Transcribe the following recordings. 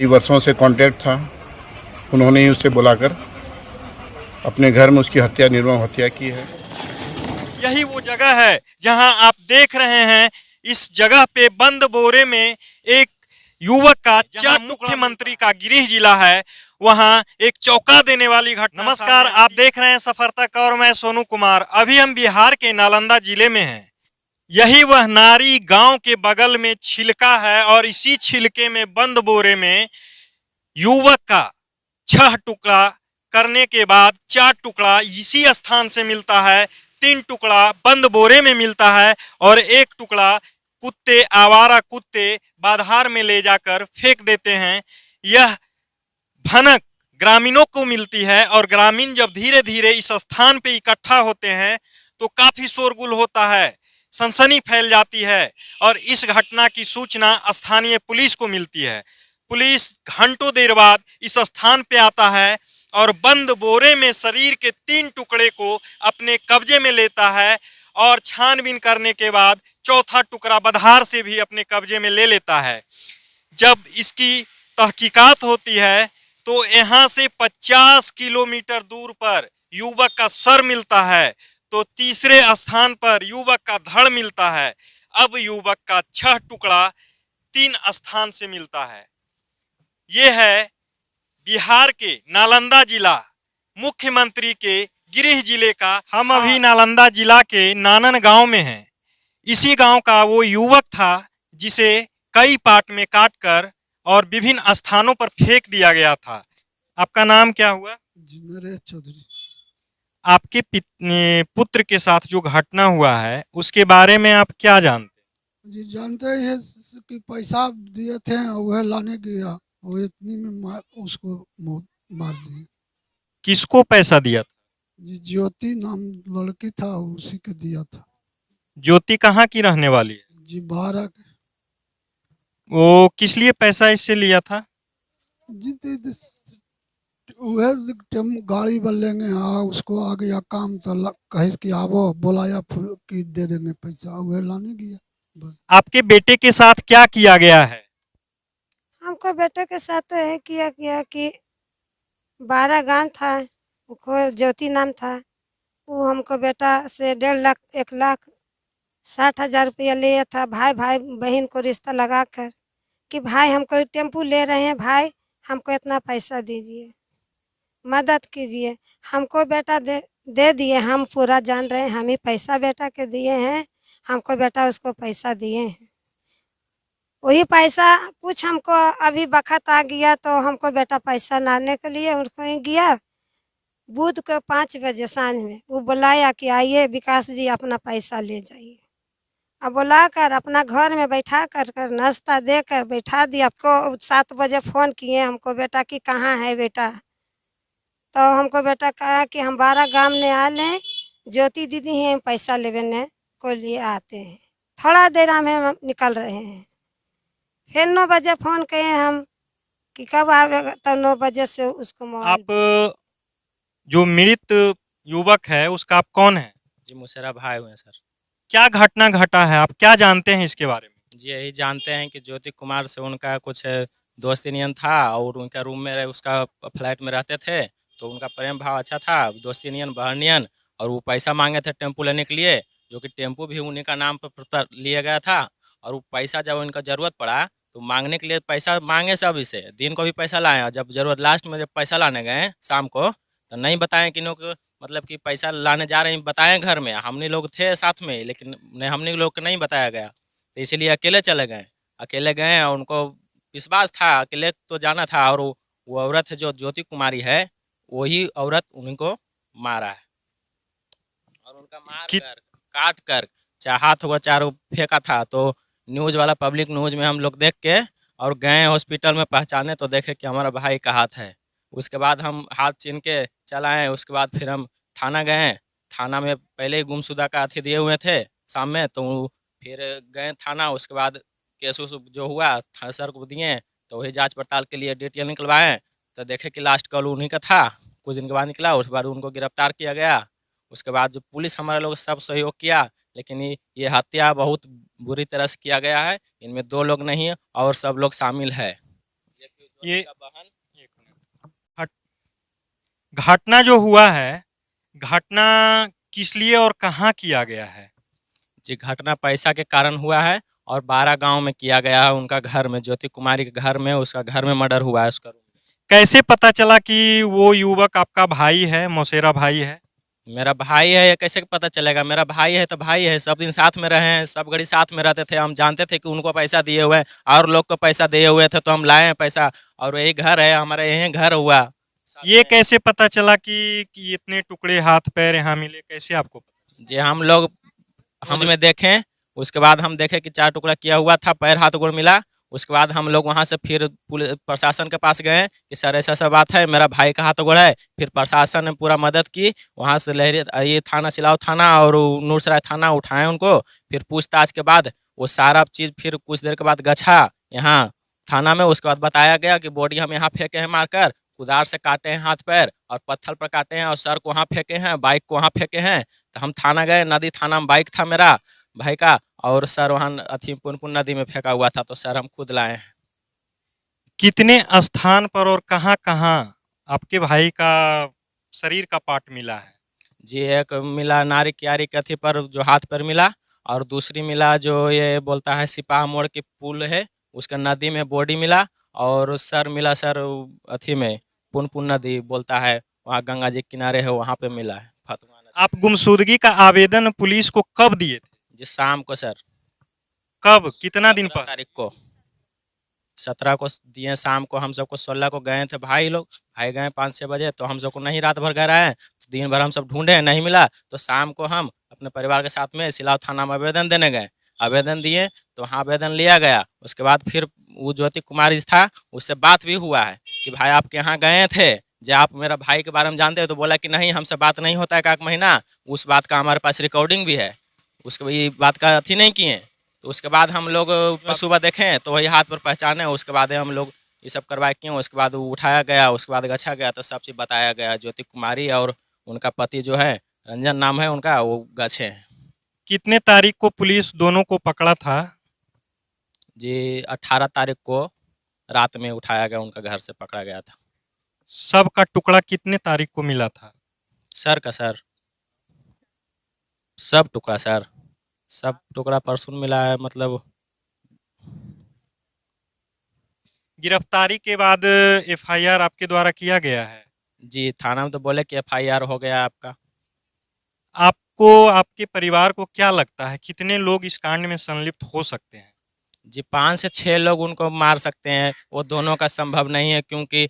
कई वर्षों से कांटेक्ट था। उन्होंने ही उसे बुलाकर अपने घर में उसकी हत्या, निर्मम हत्या की है। यही वो जगह है जहां आप देख रहे हैं। इस जगह पे बंद बोरे में एक युवक का, जहां मुख्यमंत्री का गृह जिला है, वहां एक चौंका देने वाली घटना। नमस्कार, आप देख रहे हैं सफर तक और मैं सोनू कुमार। अभी हम बिहार के नालंदा जिले में हैं। यही वह नारी गांव के बगल में छिलका है और इसी छिलके में बंद बोरे में युवक का 6 टुकड़ा करने के बाद 4 टुकड़ा इसी स्थान से मिलता है, 3 टुकड़ा बंद बोरे में मिलता है और 1 टुकड़ा कुत्ते, आवारा कुत्ते बाधार में ले जाकर फेंक देते हैं। यह भनक ग्रामीणों को मिलती है और ग्रामीण जब धीरे धीरे इस स्थान पे इकट्ठा होते हैं तो काफी शोरगुल होता है, सनसनी फैल जाती है और इस घटना की सूचना स्थानीय पुलिस को मिलती है। पुलिस घंटों देर बाद इस स्थान पे आता है और बंद बोरे में शरीर के 3 टुकड़े को अपने कब्जे में लेता है और छानबीन करने के बाद चौथा टुकड़ा बधार से भी अपने कब्जे में ले लेता है। जब इसकी तहकीकात होती है तो यहाँ से 50 किलोमीटर दूर पर युवक का सर मिलता है, तो तीसरे स्थान पर युवक का धड़ मिलता है। अब युवक का 6 टुकड़ा 3 स्थान से मिलता है। ये है बिहार के नालंदा जिला, मुख्यमंत्री के गृह जिले का। हम अभी नालंदा जिला के नानन गांव में हैं। इसी गांव का वो युवक था जिसे कई पार्ट में काटकर और विभिन्न स्थानों पर फेंक दिया गया था। आपका नाम क्या हुआ? नरेश चौधरी। आपके पुत्र के साथ जो घटना हुआ है उसके बारे में आप क्या जानते हैं? जी जानते हैं कि पैसा दिए थे, वह लाने गया, वो इतनी में उसको मार दिए। किसको पैसा दिया था? जी ज्योति नाम लड़की था, उसी के दिया था। ज्योति कहाँ की रहने वाली है? जी 12 के। वो किस लिए पैसा इससे लिया था? जी वह गाड़ी बन लेंगे, हाँ उसको आ गया काम तो कहे कि आवो, बुलाया कि दे देंगे पैसा, वह लाने गया बस। आपके बेटे के साथ क्या किया गया है? हमको बेटे के साथ तो यही किया गया कि 12 गांव था, उसको ज्योति नाम था। वो हमको बेटा से 1.5 लाख 1,60,000 रुपया लिया था, भाई भाई बहन को रिश्ता लगा कर कि भाई हमको टेम्पू ले रहे हैं, भाई हमको इतना पैसा दीजिए, मदद कीजिए। हमको बेटा दे दिए, हम पूरा जान रहे हैं, हम ही पैसा बेटा के दिए हैं, हमको बेटा उसको पैसा दिए हैं। वही पैसा कुछ हमको अभी बखत आ गया तो हमको बेटा पैसा लाने के लिए उनको ही गया। बुध को 5 बजे सांझ में वो बुलाया कि आइए विकास जी अपना पैसा ले जाइए। अब बुला कर अपना घर में बैठा कर नाश्ता दे कर बैठा दिया। आपको 7 बजे फ़ोन किए हमको बेटा कि कहाँ है बेटा, तो हमको बेटा कहा कि हम 12 गांव में आ लें, ज्योति दीदी हैं पैसा लेने को लिए आते हैं, थोड़ा देर में हम निकल रहे हैं। फिर 9 बजे फ़ोन किए हम कि कब आवेगा, तब 9 बजे से उसको मोबाइल। आप जो मृत युवक है उसका आप कौन है? जी मुशर्रा भाई हुए सर। क्या घटना घटा है, आप क्या जानते हैं इसके बारे में? जी यही जानते हैं कि ज्योति कुमार से उनका कुछ दोस्ती नियन था और उनका रूम में उसका फ्लैट में रहते थे, तो उनका प्रेम भाव अच्छा था, दोस्ती नियन बहन नियन। और वो पैसा मांगे थे टेम्पू लेने के लिए, जो कि टेम्पू भी उन्हीं का नाम पर लिया गया था। और वो पैसा जब उनका ज़रूरत पड़ा तो मांगने के लिए पैसा मांगे सब इसे, दिन को भी पैसा लाए, और जब ज़रूरत लास्ट में जब पैसा लाने गए शाम को तो नहीं बताएं कि लोग मतलब कि पैसा लाने जा रहे हैं, बताएं घर में, हमने लोग थे साथ में, लेकिन हमने लोग को नहीं बताया गया, तो इसीलिए अकेले चले गए। अकेले गए और उनको विश्वास था अकेले तो जाना था, और वो औरत है जो ज्योति कुमारी है, वही औरत उन्हीं को मारा है। और उनका मार कर काट कर चाहे हाथ हुआ चारों फेंका था। तो न्यूज़ वाला पब्लिक न्यूज़ में हम लोग देख के और गए हॉस्पिटल में पहचाने, तो देखे कि हमारा भाई का हाथ है। उसके बाद हम हाथ छीन के चल आए। उसके बाद फिर हम थाना गए। थाना में पहले ही गुमशुदा का अथी दिए हुए थे शाम में, तो फिर गए थाना। उसके बाद केस उस जो हुआ सर को दिए, तो वही जांच पड़ताल के लिए डिटेल निकलवाएँ, तो देखे कि लास्ट कॉल उन्हीं का था। कुछ दिन के बाद निकला, उसके बाद उनको गिरफ्तार किया गया। उसके बाद जो पुलिस हमारे लोग सब सहयोग किया, लेकिन ये हत्या बहुत बुरी तरह से किया गया है। इनमें 2 लोग नहीं और सब लोग शामिल है। ये उसका बहन। एक मिनट। घटना जो हुआ है, घटना किस लिए और कहाँ किया गया है? जी घटना पैसा के कारण हुआ है और 12 गांव में किया गया है। उनका घर में, ज्योति कुमारी के घर में, उसका घर में मर्डर हुआ है उसका। कैसे पता चला कि वो युवक आपका भाई है, मौसेरा भाई है? मेरा भाई है, ये कैसे पता चलेगा? मेरा भाई है तो भाई है, सब दिन साथ में रहे हैं, सब घड़ी साथ में रहते थे। हम जानते थे कि उनको पैसा दिए हुए हैं और लोग को पैसा दिए हुए थे, तो हम लाए हैं पैसा। और यही घर है हमारा, यही घर हुआ। ये कैसे पता चला कि इतने टुकड़े हाथ पैर यहाँ मिले, कैसे आपको पता? जी हम लोग हम में देखें, उसके बाद हम देखे कि 4 टुकड़ा किया हुआ था, पैर हाथ गोड़ मिला। उसके बाद हम लोग वहाँ से फिर पुलिस प्रशासन के पास गए कि सर ऐसा ऐसा बात है, मेरा भाई का हाथ गोड़ है। फिर प्रशासन ने पूरा मदद की, वहाँ से लहरी ये थाना, चिलाव थाना और नूरसराय थाना उठाए उनको। फिर पूछताछ के बाद वो सारा चीज़ फिर कुछ देर के बाद गछा यहाँ थाना में। उसके बाद बताया गया कि बॉडी हम यहाँ फेंके हैं मारकर, कुदार से काटे हैं हाथ पैर और पत्थर पर काटे हैं और सर को वहाँ फेंके हैं, बाइक को वहाँ फेंके हैं। तो हम थाना गए, नदी थाना में बाइक था मेरा भाई का, और सर वहाँ अथी पुनपुन नदी में फेंका हुआ था, तो सर हम खुद लाए हैं। कितने स्थान पर और कहाँ कहाँ आपके भाई का शरीर का पार्ट मिला है? जी एक मिला नारी क्यारी के अथी पर, जो हाथ पर मिला, और दूसरी मिला जो ये बोलता है सिपाह मोड़ की पुल है उसका नदी में बॉडी मिला। और सर मिला सर अथी में पुनपुन नदी बोलता है, वहाँ गंगा जी के किनारे है, वहाँ पे मिला है फतवा नदी। आप गुमशुदगी का आवेदन पुलिस को कब दिए थे? जी शाम को सर। कब, कितना दिन 17 पर? तारीख को, 17 को दिए शाम को। हम सबको 16 को गए थे भाई लोग, भाई गए 5-6 बजे, तो हम सबको नहीं रात भर घर आए, तो दिन भर हम सब ढूंढे नहीं मिला। तो शाम को हम अपने परिवार के साथ में सिलाव थाना में आवेदन देने गए। आवेदन दिए तो वहाँ आवेदन लिया गया। उसके बाद फिर वो ज्योति कुमारी था, उससे बात भी हुआ है कि भाई आपके यहाँ गए थे, जो आप मेरा भाई के बारे में जानते हो? तो बोला कि नहीं हमसे बात नहीं होता है का महीना। उस बात का हमारे पास रिकॉर्डिंग भी है, उसके ये बात का अथी नहीं किए। तो उसके बाद हम लोग सुबह देखें तो वही हाथ पर पहचाने। उसके बाद हम लोग ये सब कार्रवाई किए। उसके बाद वो उठाया गया, उसके बाद गछा गया, तो सब चीज़ बताया गया। ज्योति कुमारी और उनका पति जो है रंजन नाम है उनका, वो गछे हैं। कितने तारीख को पुलिस दोनों को पकड़ा था? जी 18 तारीख को रात में उठाया गया, उनका घर से पकड़ा गया था। सब का टुकड़ा कितने तारीख को मिला था? सर का सर, सब टुकड़ा सर, सब टुकड़ा परसों मिला है। मतलब गिरफ्तारी के बाद एफआईआर आपके द्वारा किया गया है? जी थाना में तो बोले कि FIR हो गया आपका। आपको, आपके परिवार को क्या लगता है कितने लोग इस कांड में संलिप्त हो सकते हैं? जी 5 से 6 लोग उनको मार सकते हैं, वो दोनों का संभव नहीं है, क्योंकि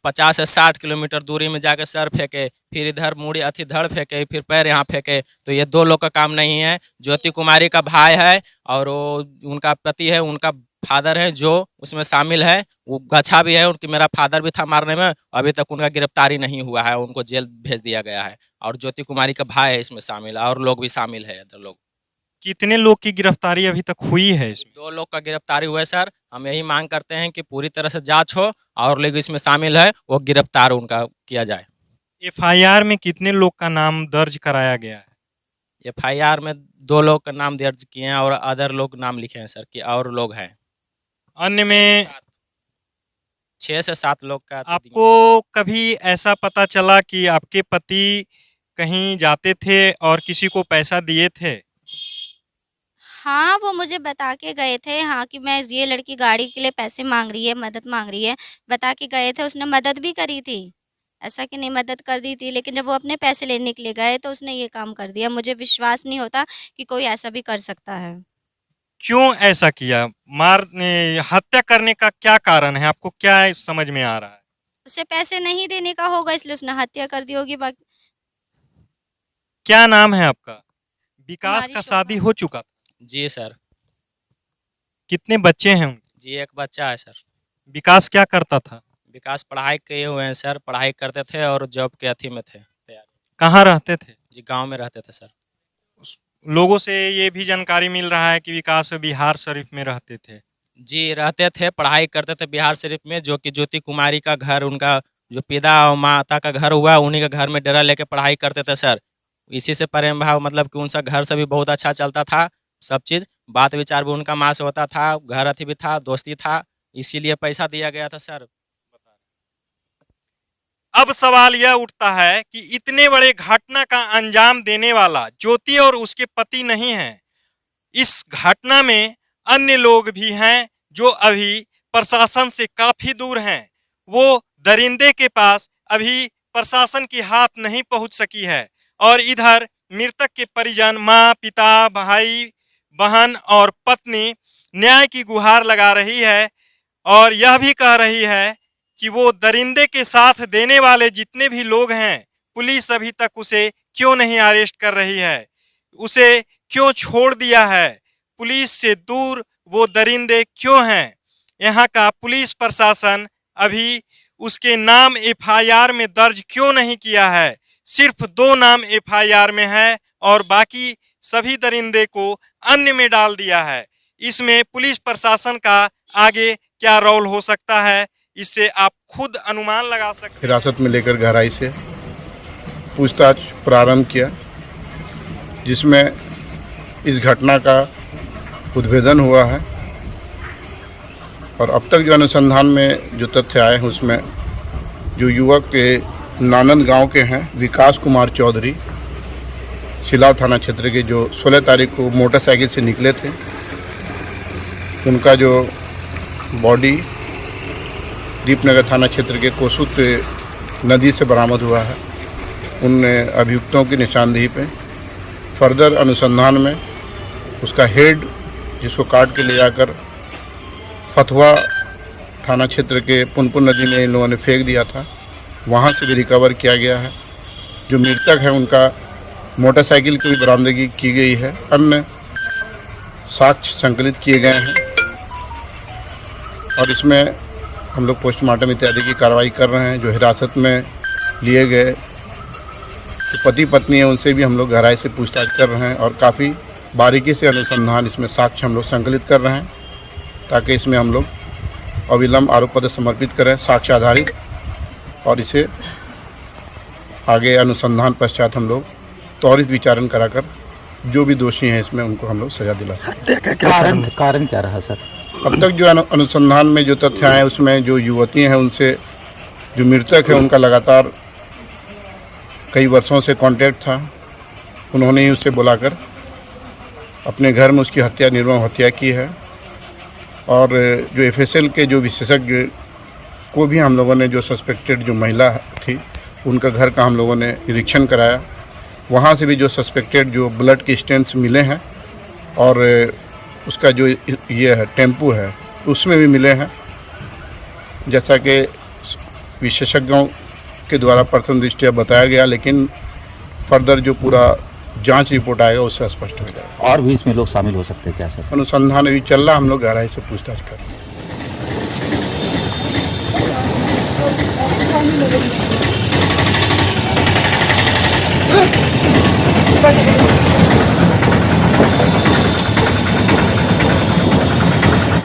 50 से 60 किलोमीटर दूरी में जाकर सर फेंके, फिर इधर मुड़ी अथी धड़ फेंके, फिर पैर यहाँ फेंके, तो ये 2 लोग का काम नहीं है। ज्योति कुमारी का भाई है और वो उनका पति है, उनका फादर है जो उसमें शामिल है। वो गछा भी है, उनकी मेरा फादर भी था मारने में, अभी तक उनका गिरफ्तारी नहीं हुआ है, उनको जेल भेज दिया गया है। और ज्योति कुमारी का भाई है इसमें शामिल, और लोग भी शामिल है, इधर लोग। कितने लोग की गिरफ्तारी अभी तक हुई है इसमें? 2 लोग का गिरफ्तारी हुआ है सर। हम यही मांग करते हैं कि पूरी तरह से जांच हो और लोग इसमें शामिल है वो गिरफ्तार उनका किया जाए। एफआईआर में कितने लोग का नाम दर्ज कराया गया है? FIR में 2 लोग का नाम दर्ज किए हैं और अदर लोग नाम लिखे हैं सर, कि और लोग हैं। अन्य में 6 से 7 लोग का। आपको कभी ऐसा पता चला कि आपके पति कहीं जाते थे और किसी को पैसा दिए थे? हाँ, वो मुझे बता के गए थे, हाँ, कि मैं ये लड़की गाड़ी के लिए पैसे माँग रही है, मदद माँग रही है, बता के गए थे। उसने मदद भी करी थी, ऐसा कि नहीं मदद कर दी थी, लेकिन जब वो अपने पैसे लेने के लिए गए तो उसने ये काम कर दिया। मुझे विश्वास नहीं होता कि कोई ऐसा भी कर सकता है। क्यों ऐसा किया? हत्या करने का क्या कारण है, आपको क्या समझ में आ रहा है? उसे पैसे नहीं देने का होगा, इसलिए उसने हत्या कर दी होगी। बाकी क्या नाम है आपका? विकास कुमारी का शोभा। शादी हो चुका था? जी सर। कितने बच्चे हैं उनके? जी 1 बच्चा है सर। विकास क्या करता था? विकास पढ़ाई किए हुए हैं सर, पढ़ाई करते थे और जॉब के अथी में थे तैयारी। कहाँ रहते थे? जी गाँव में रहते थे सर। लोगों से ये भी जानकारी मिल रहा है कि विकास बिहार शरीफ में रहते थे। जी रहते थे, पढ़ाई करते थे बिहार शरीफ में, जो कि ज्योति कुमारी का घर, उनका जो पिता और माता का घर हुआ, उन्हीं के घर में डेरा लेके पढ़ाई करते थे सर। इसी से प्रेम भाव, मतलब कि उनका घर से भी बहुत अच्छा चलता था सब चीज़, बात विचार भी उनका माँ से होता था, घर अथी भी था, दोस्ती था, इसीलिए पैसा दिया गया था सर। अब सवाल यह उठता है कि इतने बड़े घटना का अंजाम देने वाला ज्योति और उसके पति नहीं है। इस घटना में अन्य लोग भी हैं जो अभी प्रशासन से काफी दूर हैं। वो दरिंदे के पास अभी प्रशासन की हाथ नहीं पहुंच सकी है और इधर मृतक के परिजन माँ, पिता, भाई, बहन और पत्नी न्याय की गुहार लगा रही है और यह भी कह रही है कि वो दरिंदे के साथ देने वाले जितने भी लोग हैं, पुलिस अभी तक उसे क्यों नहीं अरेस्ट कर रही है, उसे क्यों छोड़ दिया है, पुलिस से दूर वो दरिंदे क्यों हैं। यहाँ का पुलिस प्रशासन अभी उसके नाम एफआईआर में दर्ज क्यों नहीं किया है। सिर्फ 2 नाम एफआईआर में है और बाकी सभी दरिंदे को अन्य में डाल दिया है। इसमें पुलिस प्रशासन का आगे क्या रोल हो सकता है, इससे आप खुद अनुमान लगा सकते हैं। हिरासत में लेकर गहराई से पूछताछ प्रारंभ किया, जिसमें इस घटना का उद्भेदन हुआ है और अब तक जो अनुसंधान में जो तथ्य आए हैं उसमें जो युवक के नानंद गांव के हैं विकास कुमार चौधरी, सिलाव थाना क्षेत्र के, जो 16 तारीख को मोटरसाइकिल से निकले थे, उनका जो बॉडी दीपनगर थाना क्षेत्र के कोसुत नदी से बरामद हुआ है। उन अभियुक्तों की निशानदेही पे फर्दर अनुसंधान में उसका हेड, जिसको काट के ले जाकर फतवा थाना क्षेत्र के पुनपुन नदी में इन लोगों ने फेंक दिया था, वहाँ से भी रिकवर किया गया है। जो मृतक है उनका मोटरसाइकिल की भी बरामदगी की गई है। अन्य साक्ष्य संकलित किए गए हैं और इसमें हम लोग पोस्टमार्टम इत्यादि की कार्रवाई कर रहे हैं। जो हिरासत में लिए गए तो पति पत्नी है, उनसे भी हम लोग गहराई से पूछताछ कर रहे हैं और काफ़ी बारीकी से अनुसंधान इसमें साक्ष्य हम लोग संकलित कर रहे हैं, ताकि इसमें हम लोग अविलंब आरोप पत्र समर्पित करें साक्ष्य आधारित, और इसे आगे अनुसंधान पश्चात हम लोग त्वरित विचारण कराकर जो भी दोषी हैं इसमें उनको हम लोग सजा दिला सकते हैं। कारण क्या रहा सर? अब तक जो अनुसंधान में जो तथ्य आए उसमें जो युवती हैं उनसे, जो मृतक है उनका लगातार कई वर्षों से कांटेक्ट था। उन्होंने ही उसे बुलाकर अपने घर में उसकी हत्या, निर्मम हत्या की है। और जो एफएसएल के जो विशेषज्ञ को भी हम लोगों ने, जो सस्पेक्टेड जो महिला थी, उनका घर का हम लोगों ने निरीक्षण कराया। वहाँ से भी जो सस्पेक्टेड जो ब्लड के स्टेन्स मिले हैं और उसका जो ये है टेम्पू है उसमें भी मिले हैं, जैसा कि विशेषज्ञों के द्वारा प्रथम दृष्टया बताया गया, लेकिन फर्दर जो पूरा जांच रिपोर्ट आएगा उससे स्पष्ट हो जाएगा। और भी इसमें लोग शामिल हो सकते हैं क्या सर? अनुसंधान अभी चल रहा, हम लोग गहराई से पूछताछ कर रहे हैं।